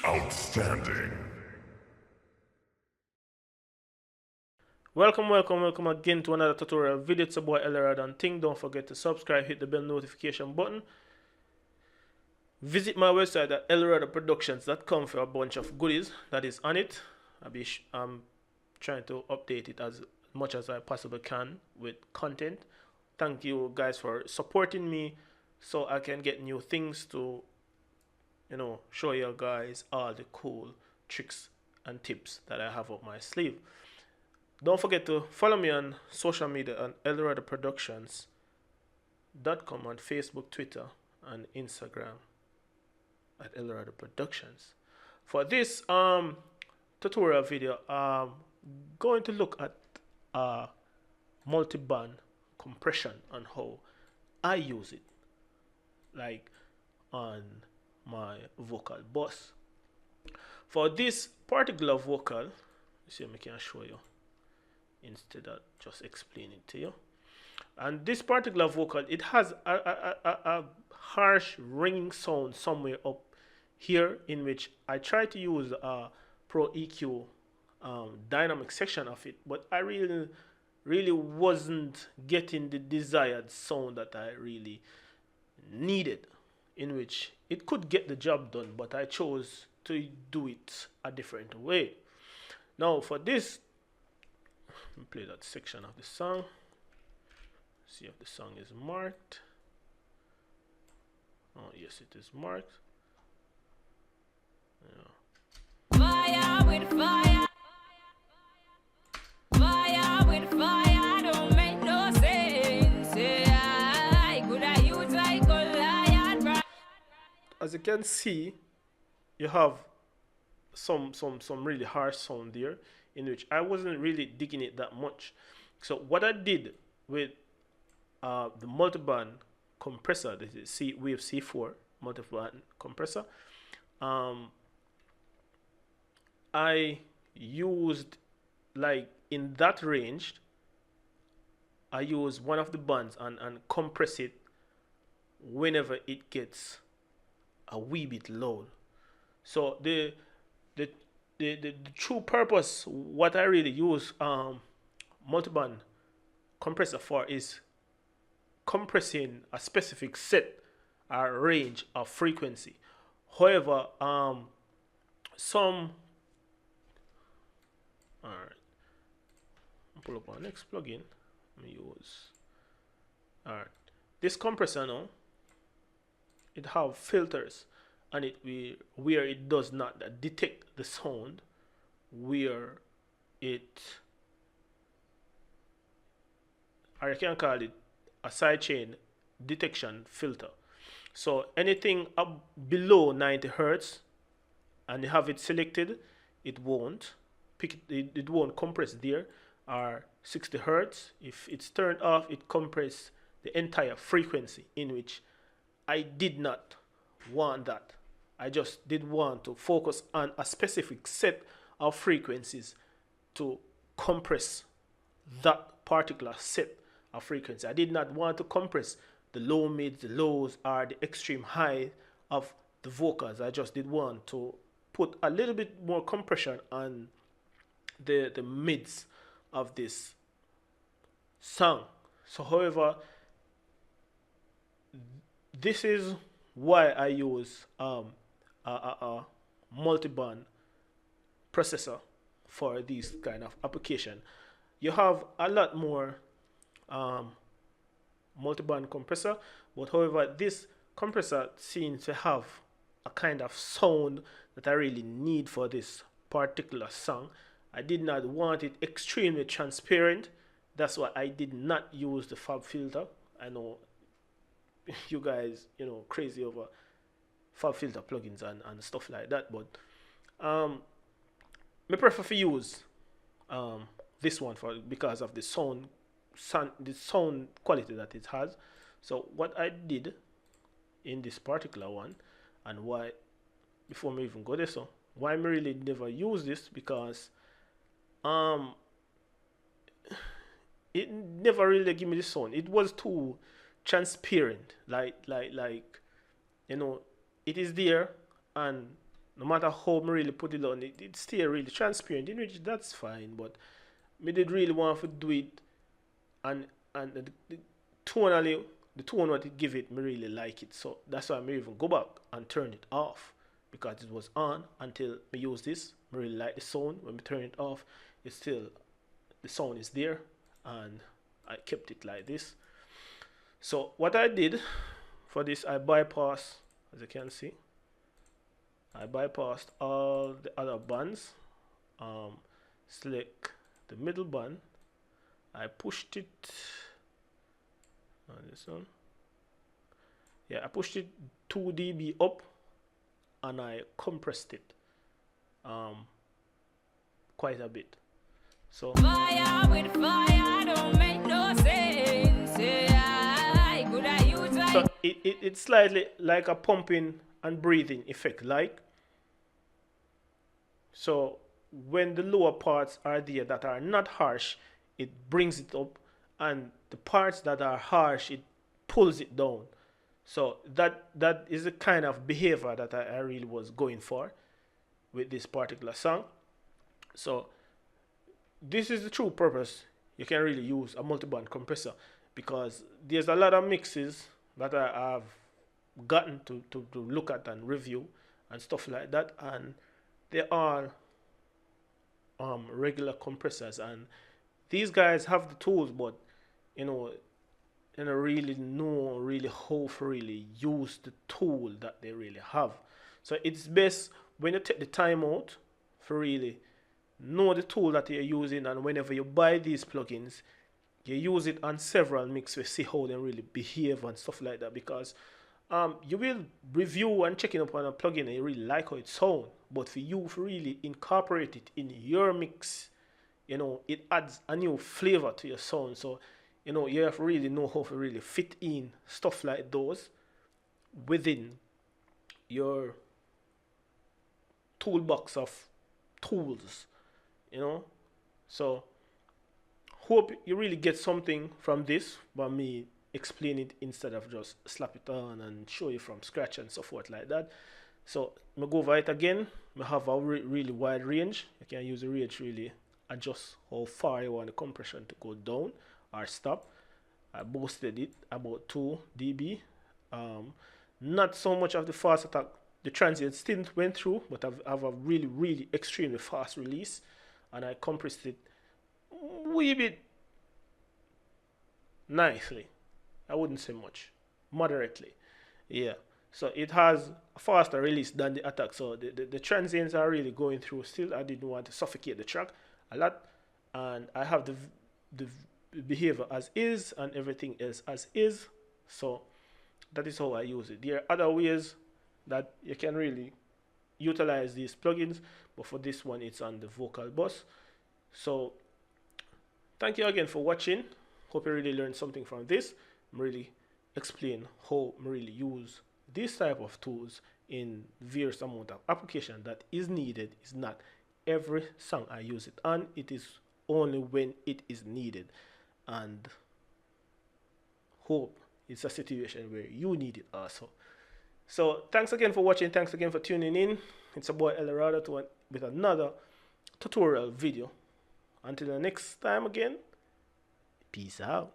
Outstanding. Welcome again to another tutorial video. It's your boy Elrod and Ting. Don't forget to subscribe, hit the bell notification button. Visit my website at elrodproductions.com for a bunch of goodies that is on it. I'm trying to update it as much as I possibly can with content. Thank you guys for supporting me so I can get new things to show you guys all the cool tricks and tips that I have up my sleeve. Don't forget to follow me on social media on elrodproductions.com on Facebook, Twitter, and Instagram at Elrod Productions. For this tutorial video, I'm going to look at multi-band compression and how I use it, like on my vocal bus. For this particular vocal, see if I can show you instead of just explain it to you. And this particular vocal, it has a harsh ringing sound somewhere up here, in which I try to use a Pro EQ dynamic section of it, but I really wasn't getting the desired sound that I really needed, in which it could get the job done, but I chose to do it a different way. Now for this, let me play that section of the song. See if the song is marked. Oh yes, it is marked. Yeah. Fire with fire. Fire with fire. Don't make no sense. I could I use like a lion. As you can see, you have some really harsh sound there, in which I wasn't really digging it that much. So what I did with the multiband compressor, this is Wave C4 multiband compressor, I used, like in that range, I use one of the bands and compress it whenever it gets a wee bit low. So the true purpose, what I really use multiband compressor for, is compressing a specific set or range of frequency. However, some alright, pull up our next plugin. Let me use alright. This compressor now, it have filters and where it does not detect the sound, where it, or you can call it a sidechain detection filter. So anything up below 90 hertz and you have it selected, it won't it won't compress there. Or 60 hertz, if it's turned off, it compresses the entire frequency, in which I did not want that. I just did want to focus on a specific set of frequencies to compress that particular set of frequency. I did not want to compress the low mids, the lows, or the extreme high of the vocals. I just did want to put a little bit more compression on the mids of this song. So however, this is why I use a multi-band processor for this kind of application. You have a lot more multi-band compressor, but however, this compressor seems to have a kind of sound that I really need for this particular song. I did not want it extremely transparent. That's why I did not use the fab filter. I know you guys, crazy over fab filter plugins and stuff like that, but I prefer to use this one because of the sound quality that it has. So what I did in this particular one, and why, before me even go there, so why I really never use this, because it never really gave me the sound. It was too transparent, like it is there, and no matter how I really put it on, it stay really transparent, in which that's fine. But me did really want to do it, and the tonally, the tone what it give it, me really like it. So that's why I even go back and turn it off, because it was on until me use this. Me really like the sound. When me turn it off, it's still, the sound is there, and I kept it like this. So what I did for this, I bypassed, as you can see, I bypassed all the other bands. Select the middle band. I pushed it on this one. Yeah, I pushed it 2 dB up, and I compressed it quite a bit. So Fire with fire don't make no sense. Yeah, could I use so it's slightly like a pumping and breathing effect, like. So when the lower parts are there that are not harsh, it brings it up, and the parts that are harsh, it pulls it down. So that is the kind of behavior that I really was going for with this particular song. So this is the true purpose. You can really use a multi-band compressor, because there's a lot of mixes that I have gotten to look at and review and stuff like that, and they are regular compressors, and these guys have the tools, but you know, really know really how to really use the tool that they really have. So it's best when you take the time out for really know the tool that you're using, and whenever you buy these plugins, you use it on several mixes, see how they really behave and stuff like that, because you will review and checking up on a plugin and you really like how it sounds, but for you to really incorporate it in your mix, it adds a new flavor to your sound. So you have to really know how to really fit in stuff like those within your toolbox of tools. So hope you really get something from this by me explain it instead of just slap it on and show you from scratch and so forth like that. So I'm gonna go over it again. I have a really wide range. You can use the range really adjust how far you want the compression to go down or stop. I boosted it about 2 dB. Not so much of the fast attack. The transient still went through, but I have a really extremely fast release, and I compressed it a wee bit nicely. I wouldn't say much, moderately. Yeah. So it has a faster release than the attack. So the transients are really going through still. I didn't want to suffocate the track a lot. And I have the behavior as is and everything else as is. So that is how I use it. There are other ways that you can really utilize these plugins, but for this one it's on the vocal bus. So thank you again for watching. Hope you really learned something from this. I'm really explain how I really use this type of tools in various amount of application that is needed. Is not every song I use it on. It is only when it is needed, and hope it's a situation where you need it also. So thanks again for watching. Thanks again for tuning in. It's a boy Eldorado with another tutorial video. Until the next time again, peace out.